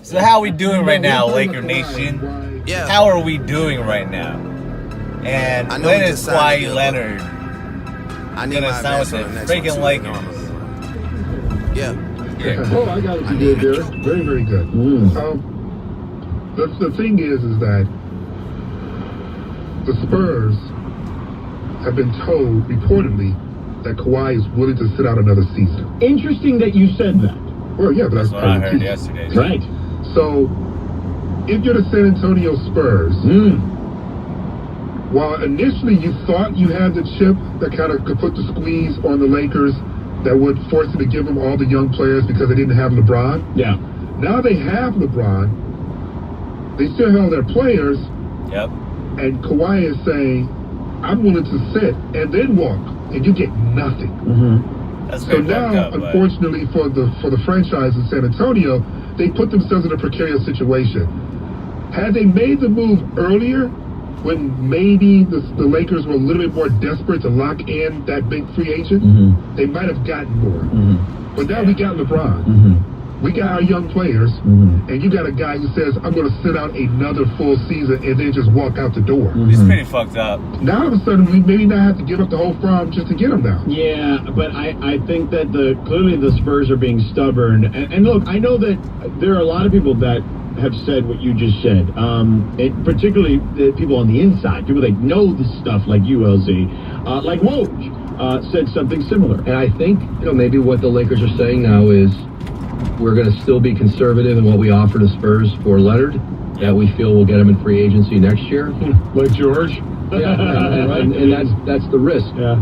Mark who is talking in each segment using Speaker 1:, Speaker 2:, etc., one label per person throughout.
Speaker 1: So how are we doing right now, Laker Nation?
Speaker 2: Yeah.
Speaker 1: How are we doing right now? And when is Kahwi Leonard gonna sign with the freaking Lakers?
Speaker 2: Yeah.
Speaker 3: Oh, I got what you did there. Very, very good. The thing is that the Spurs have been told reportedly that Kawhi is willing to sit out another season.
Speaker 4: Interesting that you said that.
Speaker 3: Well, yeah, but
Speaker 1: That's what I heard yesterday.
Speaker 4: Right.
Speaker 3: So, if you're the San Antonio Spurs, while initially you thought you had the chip that kind of could put the squeeze on the Lakers that would force them to give them all the young players because they didn't have LeBron.
Speaker 4: Yeah.
Speaker 3: Now they have LeBron. They still have their players.
Speaker 1: Yep.
Speaker 3: And Kawhi is saying, I'm willing to sit and then walk, and you get nothing.
Speaker 1: That's
Speaker 3: So
Speaker 1: very fucked
Speaker 3: now,
Speaker 1: up, but
Speaker 3: unfortunately for the franchise in San Antonio, they put themselves in a precarious situation. Had they made the move earlier, when maybe the Lakers were a little bit more desperate to lock in that big free agent, they might have gotten more. But now we got LeBron. We got our young players, and you got a guy who says, I'm going to sit out another full season and then just walk out the door.
Speaker 1: it's pretty fucked up.
Speaker 3: Now all of a sudden, we maybe not have to give up the whole farm just to get him now.
Speaker 4: Yeah, but I think that clearly the Spurs are being stubborn. And look, I know that there are a lot of people that have said what you just said. Particularly the people on the inside, people that know this stuff like you, LZ, like Woj, said something similar.
Speaker 5: And I think, maybe what the Lakers are saying now is we're going to still be conservative in what we offer to Spurs for Leonard, that we feel will get him in free agency next year.
Speaker 4: Like George?
Speaker 5: Yeah, and that's the risk.
Speaker 4: Yeah.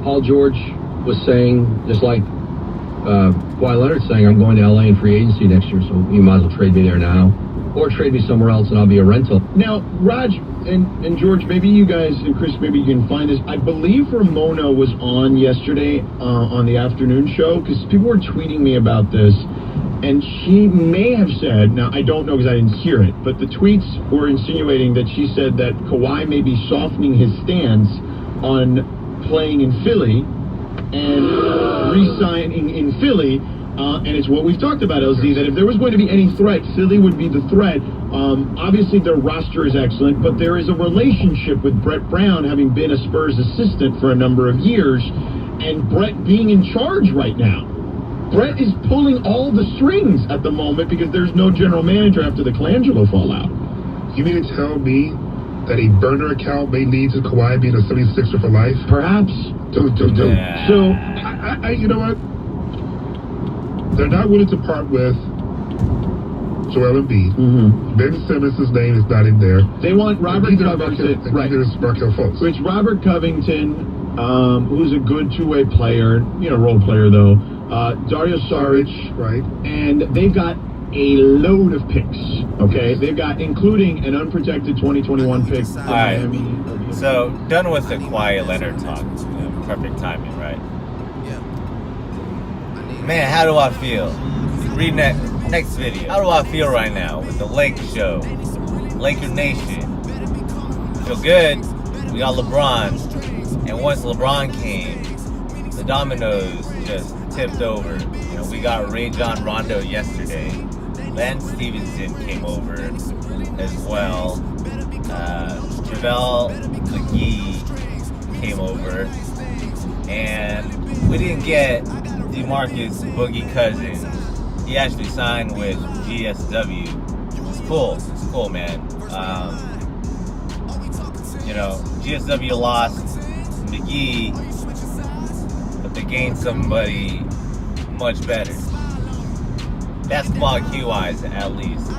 Speaker 5: Paul George was saying, just like Kahwi Leonard saying, I'm going to LA in free agency next year, so you might as well trade me there now. Or trade me somewhere else and I'll be a rental.
Speaker 4: Now, Raj and George, maybe you guys, and Chris, maybe you can find this. I believe Ramona was on yesterday on the afternoon show, because people were tweeting me about this, and she may have said, now I don't know because I didn't hear it, but the tweets were insinuating that she said that Kawhi may be softening his stance on playing in Philly and re-signing in Philly. And it's what we've talked about, LZ, that if there was going to be any threat, Philly would be the threat. Obviously, their roster is excellent, but there is a relationship with Brett Brown having been a Spurs assistant for a number of years, and Brett being in charge right now. Brett is pulling all the strings at the moment because there's no general manager after the Colangelo fallout.
Speaker 3: You mean to tell me that a burner account may lead to Kawhi being a 76er for life?
Speaker 4: Perhaps.
Speaker 3: Don't.
Speaker 1: Yeah.
Speaker 4: So,
Speaker 3: I you know what? They're not willing to part with Joel Embiid. Ben Simmons' name is not in there.
Speaker 4: they want Robert Covington. Right.
Speaker 3: Neither is Markelle Fultz.
Speaker 4: It's Robert Covington, who's a good two-way player, role player though. Dario Saric,
Speaker 3: right?
Speaker 4: And they've got a load of picks. Okay, they've got including an unprotected 2021 pick.
Speaker 1: All right. So done with the Kahwi Leonard talk. Perfect timing, right? Man, how do I feel? Read next video. How do I feel right now with the Lake Show? Laker Nation. Feel good. We got LeBron. And once LeBron came, the dominoes just tipped over. We got Rajon Rondo yesterday. Then Stephenson came over as well. Javale Mcgee came over. And we didn't get DeMarcus Boogie Cousins. He actually signed with GSW. It's cool, man. GSW lost McGee, but they gained somebody much better. Basketball IQ-wise, at least,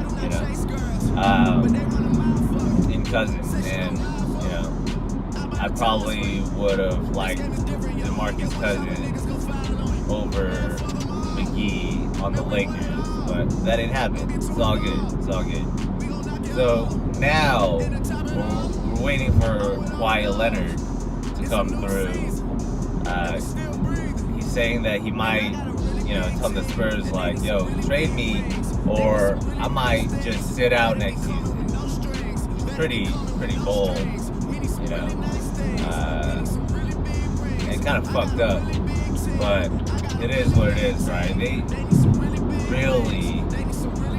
Speaker 1: in Cousins. And, I probably would have liked DeMarcus Cousins over McGee on the Lakers, but that didn't happen. It's all good. So now we're waiting for Kahwi Leonard to come through. He's saying that he might, tell the Spurs yo, trade me, or I might just sit out next season. Pretty bold, and kind of fucked up. But it is what it is, right? They really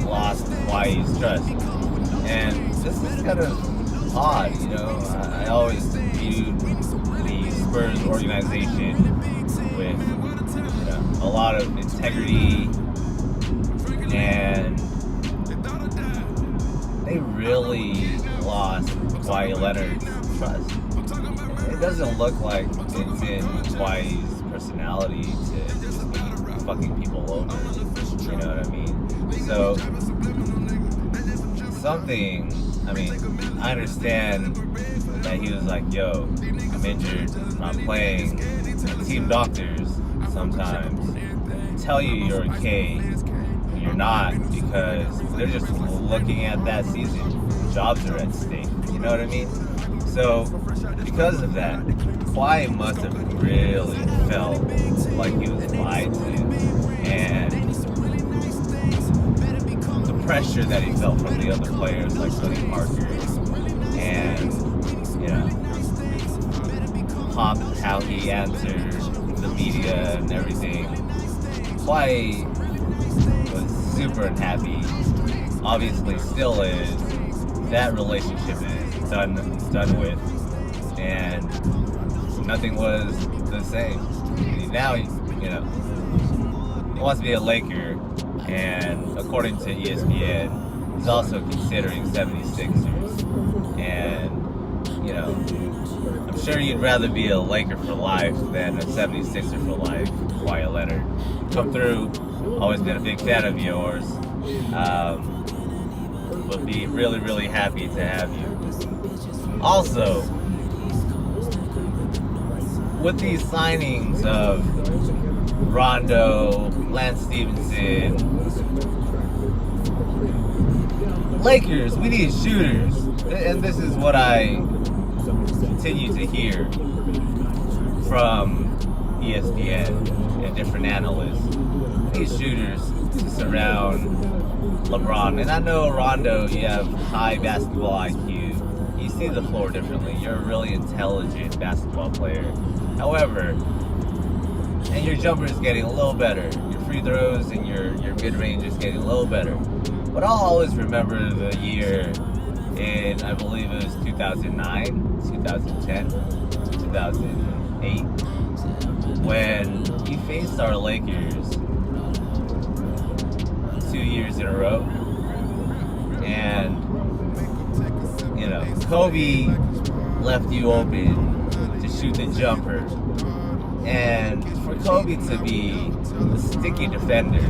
Speaker 1: lost Kawhi's trust. And this is kind of odd, you know. I always viewed the Spurs organization with, you know, a lot of integrity, and they really lost Kahwi Leonard's trust. It doesn't look like it's in Kawhi's personality to just be fucking people over. You know what I mean? So, I understand that he was like, yo, I'm injured, I'm not playing. The team doctors sometimes tell you you're okay when you're not, because they're just looking at that season. Jobs are at stake. You know what I mean? So, because of that, Kahwi must have really felt like he was lied to, and the pressure that he felt from the other players like Tony Parker, and, you know, Pop, how he answered the media and everything. Kahwi was super unhappy. Obviously, still is. That relationship is done with, and nothing was the same. Now, you know, he wants to be a Laker, and according to ESPN, he's also considering 76ers. And, you know, I'm sure you'd rather be a Laker for life than a 76er for life. Kahwi Leonard, come through. Always been a big fan of yours. Would be really, really happy to have you. Also, with these signings of Rondo, Lance Stephenson, Lakers, we need shooters. And this is what I continue to hear from ESPN and different analysts. We need shooters to surround LeBron. And I know, Rondo, you have high basketball IQ. You see the floor differently. You're a really intelligent basketball player. However, and your jumper is getting a little better. Your free throws and your mid-range is getting a little better. But I'll always remember the year in, I believe it was 2009, 2010, 2008, when you faced our Lakers 2 years in a row, and, you know, Kobe left you open to shoot the jumper, and for Kobe to be a sticky defender,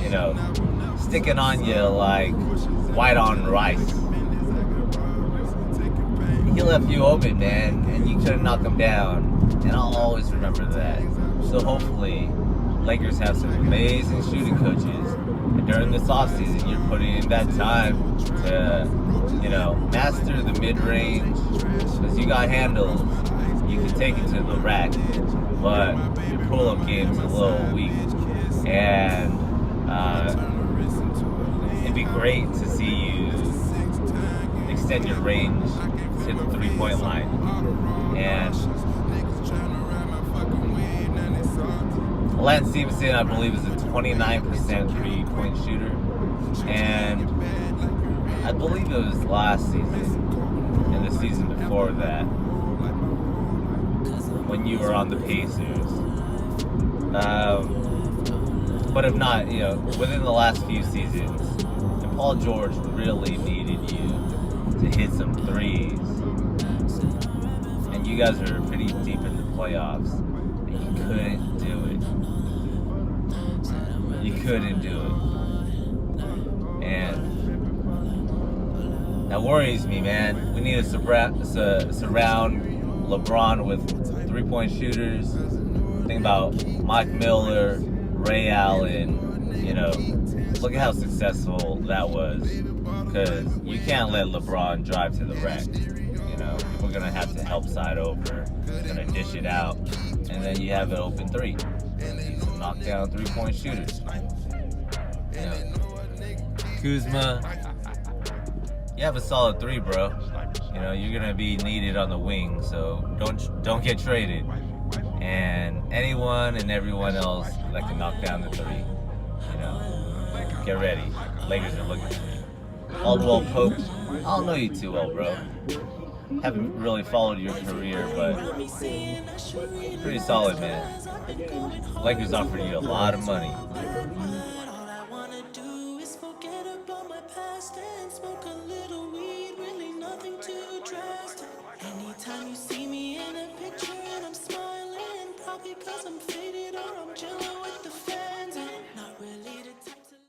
Speaker 1: you know, sticking on you like white on rice, he left you open, man, and you couldn't knock him down, and I'll always remember that. So hopefully Lakers have some amazing shooting coaches. And during this offseason, you're putting in that time to, you know, master the mid-range, because you got handles. You can take it to the rack, but your pull-up game's a little weak. And it'd be great to see you extend your range to the three-point line. And Lance Stephenson, I believe, is a 29% three-point shooter, and I believe it was last season and the season before that when you were on the Pacers. But if not, you know, within the last few seasons, and Paul George really needed you to hit some threes, and you guys are pretty deep in the playoffs, and you couldn't do it. You couldn't do it. And that worries me, man. We need to surround LeBron with three-point shooters. Think about Mike Miller, Ray Allen. You know, look at how successful that was. Because you can't let LeBron drive to the rack. You know, we're going to have to help side over. Going to dish it out. And then you have an open three. Some knockdown three-point shooters. You know, Kuzma, you have a solid three, bro. You know, you're gonna be needed on the wing, so don't get traded. And anyone and everyone else that can knock down the three, you know, get ready. Lakers are looking for you. Caldwell-Pope. I don't know you too well, bro. Haven't really followed your career, but pretty solid, man. Lakers offered you a lot of money.
Speaker 6: All I wanna do is forget about my past and smoke a little weed, really nothing too drastic. Anytime you see me in a picture and I'm smiling, probably cause I'm faded or I'm chilling.